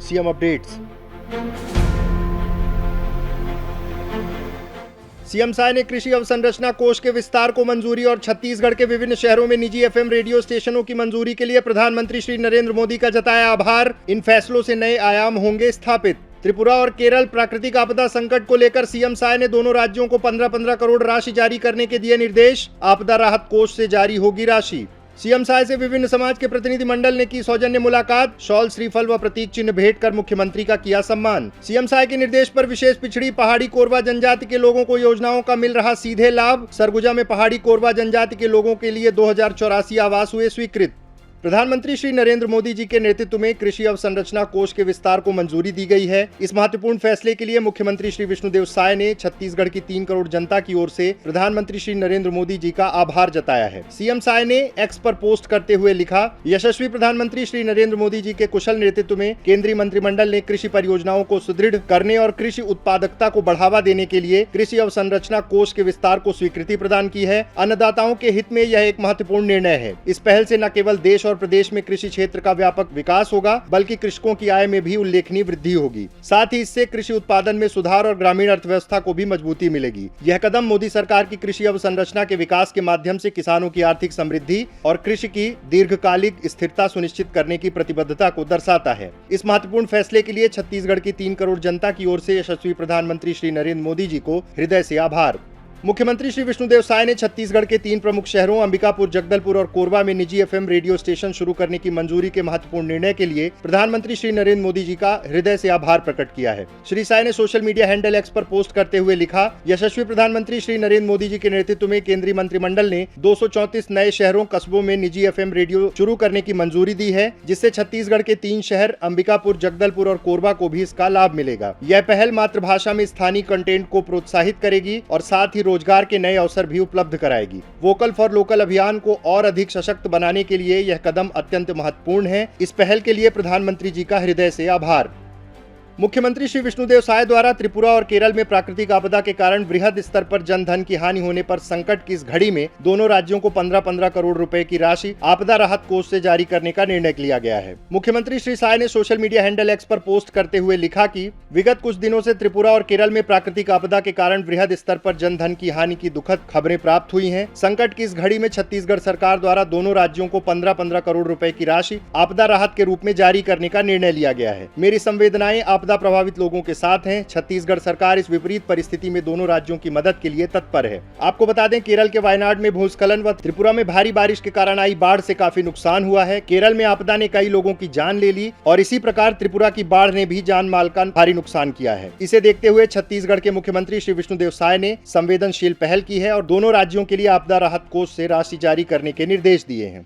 CM updates. CM Sai ने कृषि अवसंरचना कोष के विस्तार को मंजूरी और छत्तीसगढ़ के विभिन्न शहरों में निजी एफएम रेडियो स्टेशनों की मंजूरी के लिए प्रधानमंत्री श्री नरेंद्र मोदी का जताया आभार। इन फैसलों से नए आयाम होंगे स्थापित। त्रिपुरा और केरल प्राकृतिक आपदा संकट को लेकर सीएम साय ने दोनों राज्यों को 15-15 करोड़ राशि जारी करने के दिए निर्देश। आपदा राहत कोष से जारी होगी राशि। सीएम साय से विभिन्न समाज के प्रतिनिधि मंडल ने की सौजन्य मुलाकात। शॉल, श्रीफल व प्रतीक चिन्ह भेंट कर मुख्यमंत्री का किया सम्मान। सीएम साय के निर्देश पर विशेष पिछड़ी पहाड़ी कोरवा जनजाति के लोगों को योजनाओं का मिल रहा सीधे लाभ। सरगुजा में पहाड़ी कोरवा जनजाति के लोगों के लिए 2084 आवास हुए स्वीकृत। प्रधानमंत्री श्री नरेंद्र मोदी जी के नेतृत्व में कृषि अवसंरचना कोष के विस्तार को मंजूरी दी गई है। इस महत्वपूर्ण फैसले के लिए मुख्यमंत्री श्री विष्णुदेव साय ने छत्तीसगढ़ की 3 करोड़ जनता की ओर से प्रधानमंत्री श्री नरेंद्र मोदी जी का आभार जताया है। सीएम साय ने एक्स पर पोस्ट करते हुए लिखा, यशस्वी प्रधानमंत्री श्री नरेंद्र मोदी जी के कुशल नेतृत्व में केंद्रीय मंत्रिमंडल ने कृषि परियोजनाओं को सुदृढ़ करने और कृषि उत्पादकता को बढ़ावा देने के लिए कृषि अवसंरचना कोष के विस्तार को स्वीकृति प्रदान की है। अन्नदाताओं के हित में यह एक महत्वपूर्ण निर्णय है। इस पहल से न केवल देश और प्रदेश में कृषि क्षेत्र का व्यापक विकास होगा, बल्कि कृषकों की आय में भी उल्लेखनीय वृद्धि होगी। साथ ही इससे कृषि उत्पादन में सुधार और ग्रामीण अर्थव्यवस्था को भी मजबूती मिलेगी। यह कदम मोदी सरकार की कृषि अवसंरचना के विकास के माध्यम से किसानों की आर्थिक समृद्धि और कृषि की दीर्घकालिक स्थिरता सुनिश्चित करने की प्रतिबद्धता को दर्शाता है। इस महत्वपूर्ण फैसले के लिए छत्तीसगढ़ की 3 करोड़ जनता की ओर से यशस्वी प्रधानमंत्री श्री नरेंद्र मोदी जी को हृदय से आभार। मुख्यमंत्री श्री विष्णुदेव साय ने छत्तीसगढ़ के 3 प्रमुख शहरों अंबिकापुर, जगदलपुर और कोरबा में निजी एफएम रेडियो स्टेशन शुरू करने की मंजूरी के महत्वपूर्ण निर्णय के लिए प्रधानमंत्री श्री नरेंद्र मोदी जी का हृदय से आभार प्रकट किया है। श्री साय ने सोशल मीडिया हैंडल एक्स पर पोस्ट करते हुए लिखा, यशस्वी प्रधानमंत्री श्री नरेंद्र मोदी जी के नेतृत्व में केंद्रीय मंत्रिमंडल ने 234 नए शहरों, कस्बों में निजी एफएम रेडियो शुरू करने की मंजूरी दी है, जिससे छत्तीसगढ़ के 3 शहर अंबिकापुर, जगदलपुर और कोरबा को भी इसका लाभ मिलेगा। यह पहल मातृभाषा में स्थानीय कंटेंट को प्रोत्साहित करेगी और साथ ही रोजगार के नए अवसर भी उपलब्ध कराएगी। वोकल फॉर लोकल अभियान को और अधिक सशक्त बनाने के लिए यह कदम अत्यंत महत्वपूर्ण है। इस पहल के लिए प्रधानमंत्री जी का हृदय से आभार। मुख्यमंत्री श्री विष्णुदेव साय द्वारा त्रिपुरा और केरल में प्राकृतिक आपदा के कारण वृहद स्तर पर जनधन की हानि होने पर संकट की इस घड़ी में दोनों राज्यों को 15-15 करोड़ रुपए की राशि आपदा राहत कोष से जारी करने का निर्णय लिया गया है। मुख्यमंत्री श्री साय ने सोशल मीडिया हैंडल एक्स पर पोस्ट करते हुए लिखा कि विगत कुछ दिनों से त्रिपुरा और केरल में प्राकृतिक आपदा के कारण वृहद स्तर पर जनधन की हानि की दुखद खबरें प्राप्त हुई हैं। संकट की इस घड़ी में छत्तीसगढ़ सरकार द्वारा दोनों राज्यों को 15-15 करोड़ रुपए की राशि आपदा राहत के रूप में जारी करने का निर्णय लिया गया है। मेरी संवेदनाएं आपदा प्रभावित लोगों के साथ हैं। छत्तीसगढ़ सरकार इस विपरीत परिस्थिति में दोनों राज्यों की मदद के लिए तत्पर है। आपको बता दें, केरल के वायनाड में भूस्खलन व त्रिपुरा में भारी बारिश के कारण आई बाढ़ से काफी नुकसान हुआ है। केरल में आपदा ने कई लोगों की जान ले ली और इसी प्रकार त्रिपुरा की बाढ़ ने भी जान माल का भारी नुकसान किया है। इसे देखते हुए छत्तीसगढ़ के मुख्यमंत्री श्री विष्णुदेव साय ने संवेदनशील पहल की है और दोनों राज्यों के लिए आपदा राहत कोष से राशि जारी करने के निर्देश दिए हैं।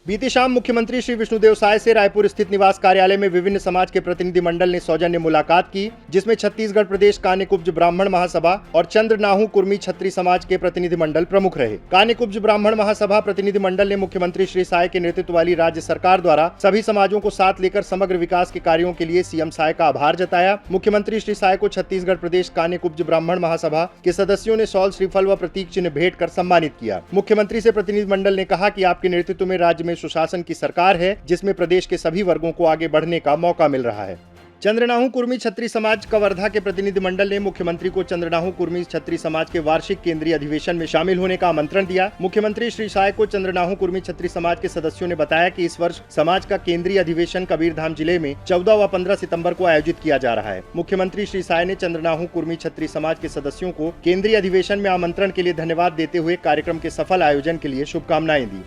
बीती शाम मुख्यमंत्री श्री विष्णुदेव साय से रायपुर स्थित निवास कार्यालय में विभिन्न समाज के प्रतिनिधि मंडल ने सौजन्य मुलाकात की, जिसमें छत्तीसगढ़ प्रदेश कान्यकुब्ज ब्राह्मण महासभा और चंद्रनाहू कुर्मी छत्री समाज के प्रतिनिधि मंडल प्रमुख रहे। कान्यकुब्ज ब्राह्मण महासभा प्रतिनिधि मंडल ने मुख्यमंत्री श्री साय के नेतृत्व वाली राज्य सरकार द्वारा सभी समाजों को साथ लेकर समग्र विकास के कार्यों के लिए सीएम साय का आभार जताया। मुख्यमंत्री श्री साय को छत्तीसगढ़ प्रदेश कान्यकुब्ज ब्राह्मण महासभा के सदस्यों ने शॉल, श्रीफल व प्रतीक चिन्ह भेंट कर सम्मानित किया। मुख्यमंत्री से प्रतिनिधि मंडल ने कहा कि आपके नेतृत्व में राज्य में सुशासन की सरकार है, जिसमें प्रदेश के सभी वर्गों को आगे बढ़ने का मौका मिल रहा है। चंद्रनाहू कुर्मी छत्री समाज कवर्धा के प्रतिनिधि मंडल ने मुख्यमंत्री को चंद्रनाहू कुर्मी छत्री समाज के वार्षिक केंद्रीय अधिवेशन में शामिल होने का आमंत्रण दिया। मुख्यमंत्री श्री साय को चंद्रनाहू कुर्मी छत्री समाज के सदस्यों ने बताया कि इस वर्ष समाज का केंद्रीय अधिवेशन कबीरधाम जिले में 14 व 15 सितंबर को आयोजित किया जा रहा है। मुख्यमंत्री श्री साय ने चंद्रनाहू कुर्मी छत्री समाज के सदस्यों को केंद्रीय अधिवेशन में आमंत्रण के लिए धन्यवाद देते हुए कार्यक्रम के सफल आयोजन के लिए शुभकामनाएं दी।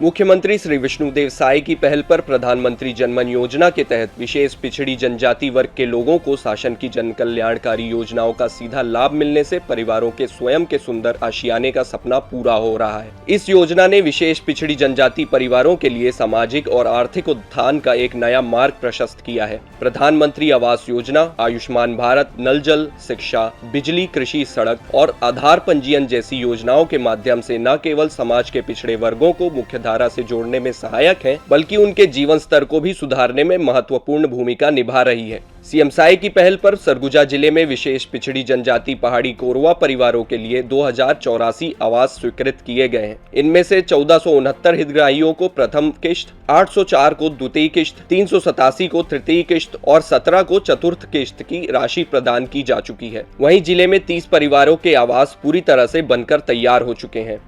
मुख्यमंत्री श्री विष्णुदेव साय की पहल पर प्रधानमंत्री जनमन योजना के तहत विशेष पिछड़ी जनजाति वर्ग के लोगों को शासन की जन कल्याणकारी योजनाओं का सीधा लाभ मिलने से परिवारों के स्वयं के सुंदर आशियाने का सपना पूरा हो रहा है। इस योजना ने विशेष पिछड़ी जनजाति परिवारों के लिए सामाजिक और आर्थिक उत्थान का एक नया मार्ग प्रशस्त किया है। प्रधानमंत्री आवास योजना, आयुष्मान भारत, नल जल, शिक्षा, बिजली, कृषि, सड़क और आधार पंजीयन जैसी योजनाओं के माध्यम से न केवल समाज के पिछड़े वर्गों को मुख्य धारा से जोड़ने में सहायक हैं, बल्कि उनके जीवन स्तर को भी सुधारने में महत्वपूर्ण भूमिका निभा रही है। सीएम साई की पहल पर सरगुजा जिले में विशेष पिछड़ी जनजाति पहाड़ी कोरवा परिवारों के लिए 2084 आवास स्वीकृत किए गए हैं। इनमें से 1469 हितग्राहियों को प्रथम किश्त, 804 को द्वितीय किश्त, 387 को तृतीय किश्त और 17 को चतुर्थ किश्त की राशि प्रदान की जा चुकी है। वहीं जिले में 30 परिवारों के आवास पूरी तरह से बनकर तैयार हो चुके हैं।